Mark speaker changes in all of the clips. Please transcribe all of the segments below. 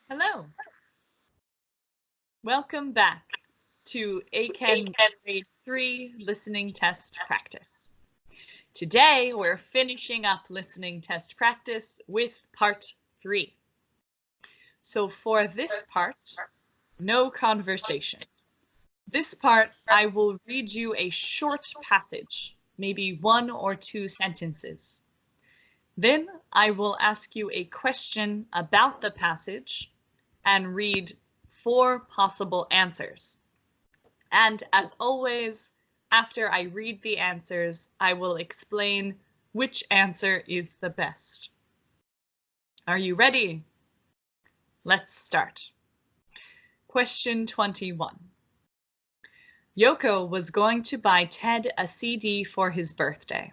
Speaker 1: Hello. Welcome back to ACAN Grade 3 Listening Test Practice. Today, we're finishing up listening test practice with part 3. So for this part, no conversation. This part, I will read you a short passage, maybe 1 or 2 sentences. Then I will ask you a question about the passage and read 4 possible answers. And as always, after I read the answers, I will explain which answer is the best. Are you ready? Let's start. Question 21. Yoko was going to buy Ted a CD for his birthday,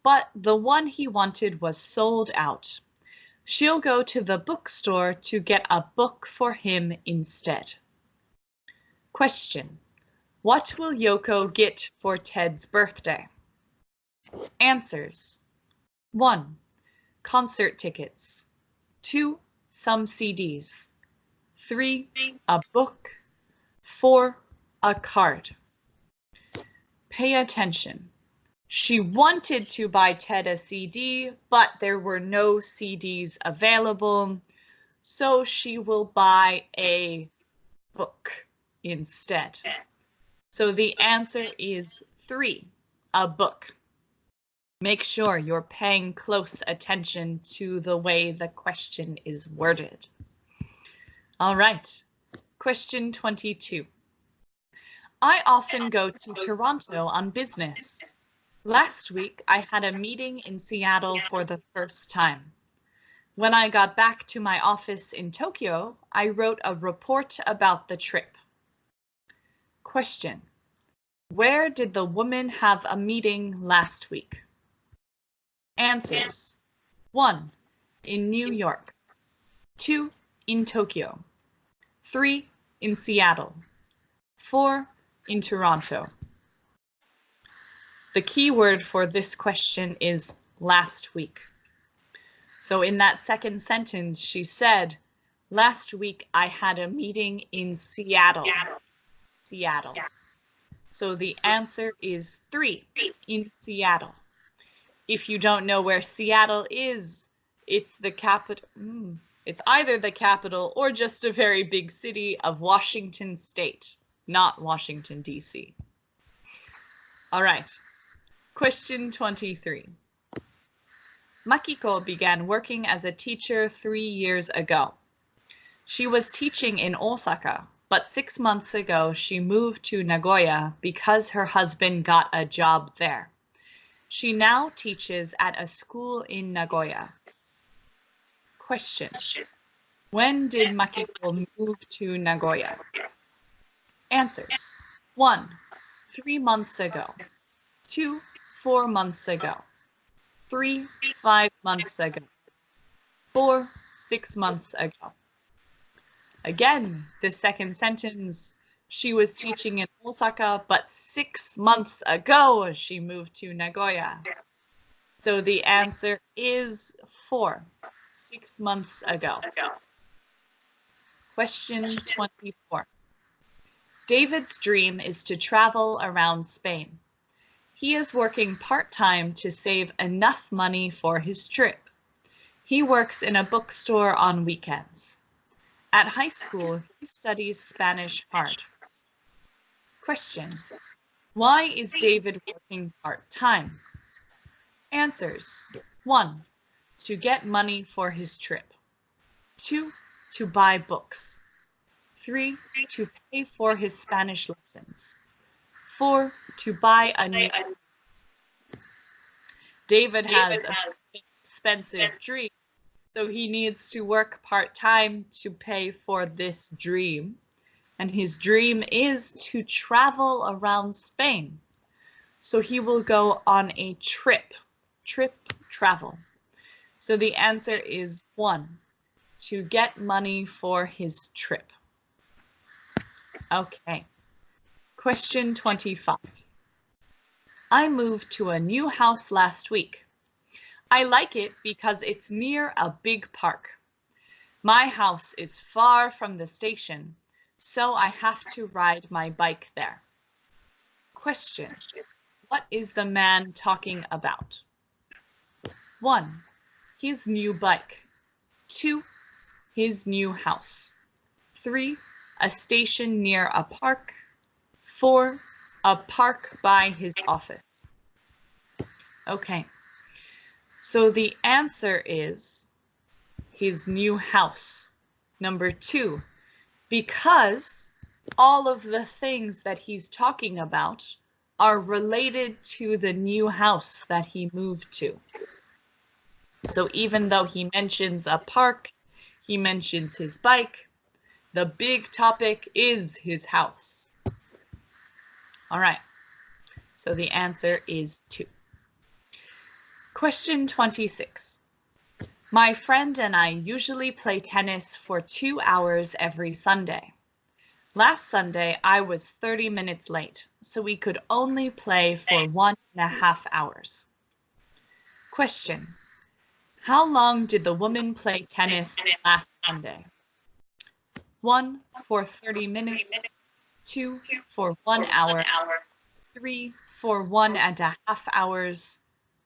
Speaker 1: but the one he wanted was sold out. She'll go to the bookstore to get a book for him instead. Question: what will Yoko get for Ted's birthday? Answers: 1. Concert tickets. 2. Some CDs. 3. A book. 4. A card. Pay attention. She wanted to buy Ted a CD, but there were no CDs available, so she will buy a book instead. So the answer is 3, a book. Make sure you're paying close attention to the way the question is worded. All right, question 22. I often go to Toronto on business. Last week, I had a meeting in Seattle for the first time. When I got back to my office in Tokyo, I wrote a report about the trip. Question: where did the woman have a meeting last week? Answers: 1. In New York. 2. In Tokyo. 3. In Seattle. 4. In Toronto. The key word for this question is last week. So in that second sentence, she said, last week I had a meeting in Seattle. Seattle. So the answer is 3, in Seattle. If you don't know where Seattle is, it's the capital. It's either the capital or just a very big city of Washington State, not Washington, D.C. All right. Question 23. Makiko began working as a teacher 3 years ago. She was teaching in Osaka, but 6 months ago she moved to Nagoya because her husband got a job there. She now teaches at a school in Nagoya. Question: when did Makiko move to Nagoya? Answers: 1. 3 months ago. 2. 4 months ago. 3. 5 months ago. 4. 6 months ago. Again, the second sentence, she was teaching in Osaka, but 6 months ago she moved to Nagoya. So the answer is 4, 6 months ago. Question 24. David's dream is to travel around Spain. He is working part-time to save enough money for his trip. He works in a bookstore on weekends. At high school, he studies Spanish hard. Question: why is David working part-time? Answers: 1. To get money for his trip. 2. To buy books. 3. To pay for his Spanish lessons. 4. To buy a new. David has an expensive dream, so he needs to work part-time to pay for this dream. And his dream is to travel around Spain. So he will go on a trip. Travel. So the answer is 1. To get money for his trip. Okay. Question 25. I moved to a new house last week. I like it because it's near a big park. My house is far from the station, so I have to ride my bike there. Question. What is the man talking about? 1. His new bike. 2. His new house. 3. A station near a park. 4. A park by his office. Okay, so the answer is his new house. Number 2, because all of the things that he's talking about are related to the new house that he moved to. So even though he mentions a park, he mentions his bike, the big topic is his house. All right, so the answer is 2. Question 26. My friend and I usually play tennis for 2 hours every Sunday. Last Sunday, I was 30 minutes late, so we could only play for 1.5 hours. Question. How long did the woman play tennis last Sunday? 1 for 30 minutes, 2 for 1 hour, 3 for 1.5 hours,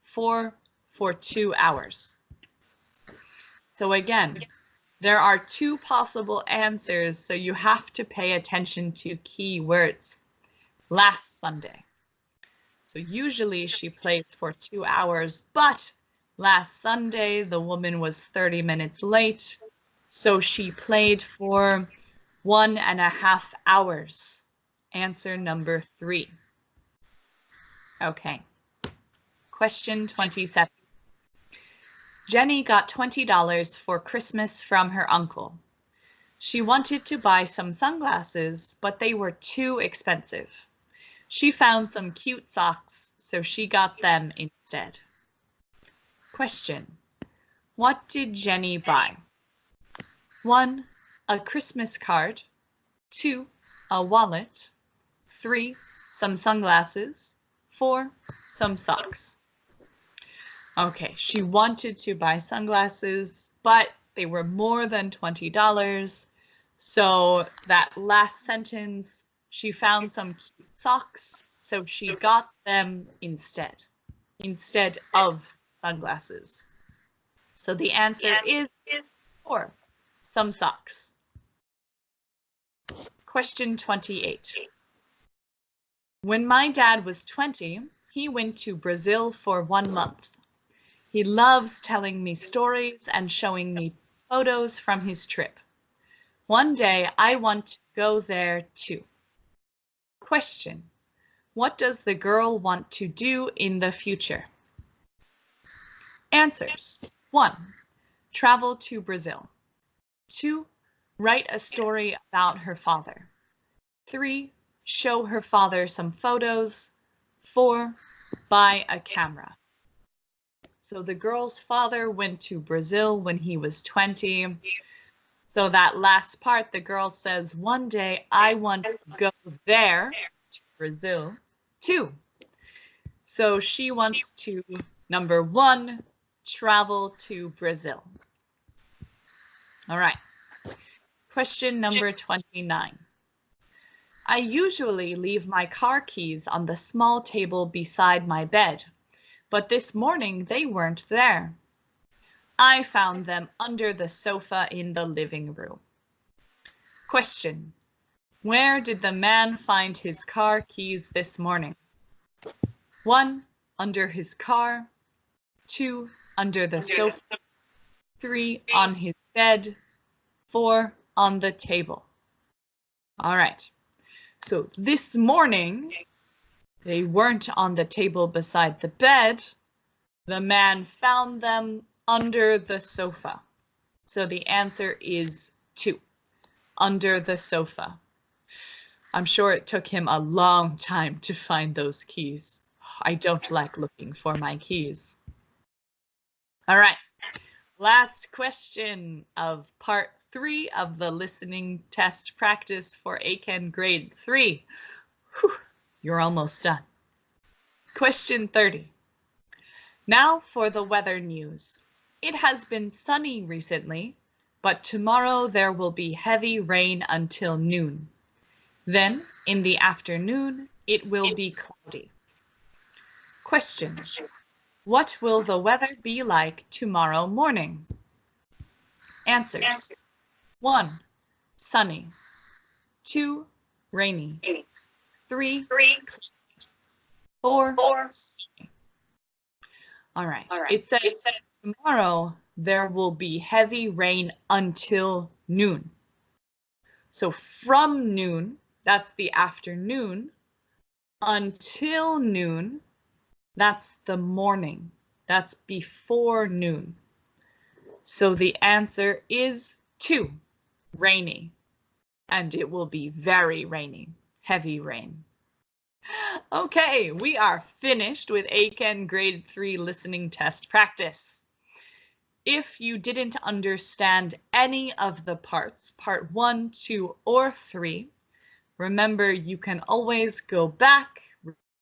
Speaker 1: 4 for 2 hours. So again, there are 2 possible answers, so you have to pay attention to key words. Last Sunday. So usually she plays for 2 hours, but last Sunday the woman was 30 minutes late, so she played for 1.5 hours. Answer number 3. Okay. Question 27. Jenny got $20 for Christmas from her uncle. She wanted to buy some sunglasses, but they were too expensive. She found some cute socks, so she got them instead. Question. What did Jenny buy? 1. A Christmas card. 2. A wallet. 3. Some sunglasses. 4. Some socks. Okay, she wanted to buy sunglasses, but they were more than $20. So that last sentence, she found some cute socks, so she got them instead of sunglasses. So the answer is 4, some socks. Question 28. When my dad was 20, he went to Brazil for 1 month. He loves telling me stories and showing me photos from his trip. One day I want to go there too. Question. What does the girl want to do in the future? Answers. 1. Travel to Brazil. 2. Write a story about her father. 3. Show her father some photos. 4. Buy a camera. So the girl's father went to Brazil when he was 20. So that last part, the girl says, one day I want to go there to Brazil too. So she wants to, number 1, travel to Brazil. All right. Question number 29. I usually leave my car keys on the small table beside my bed, but this morning they weren't there. I found them under the sofa in the living room. Question. Where did the man find his car keys this morning? 1. Under his car. 2. Under the sofa. 3. On his bed. 4. On the table. All right. So this morning, they weren't on the table beside the bed. The man found them under the sofa. So the answer is 2, under the sofa. I'm sure it took him a long time to find those keys. I don't like looking for my keys. All right, last question of part 3 of the listening test practice for ACAN grade 3. Whew, you're almost done. Question 30. Now for the weather news. It has been sunny recently. but tomorrow there will be heavy rain until noon. Then, in the afternoon, it will be cloudy. Question. What will the weather be like tomorrow morning? Answers. 1. Sunny. 2. Rainy. 3. Cloudy. 4. Sunny. All right. It says tomorrow there will be heavy rain until noon. So from noon, that's the afternoon, until noon, that's the morning. That's before noon. So the answer is 2, rainy. And it will be very rainy, heavy rain. Okay, we are finished with ACAN Grade 3 listening test practice. If you didn't understand any of the parts, part 1, 2, or 3, remember you can always go back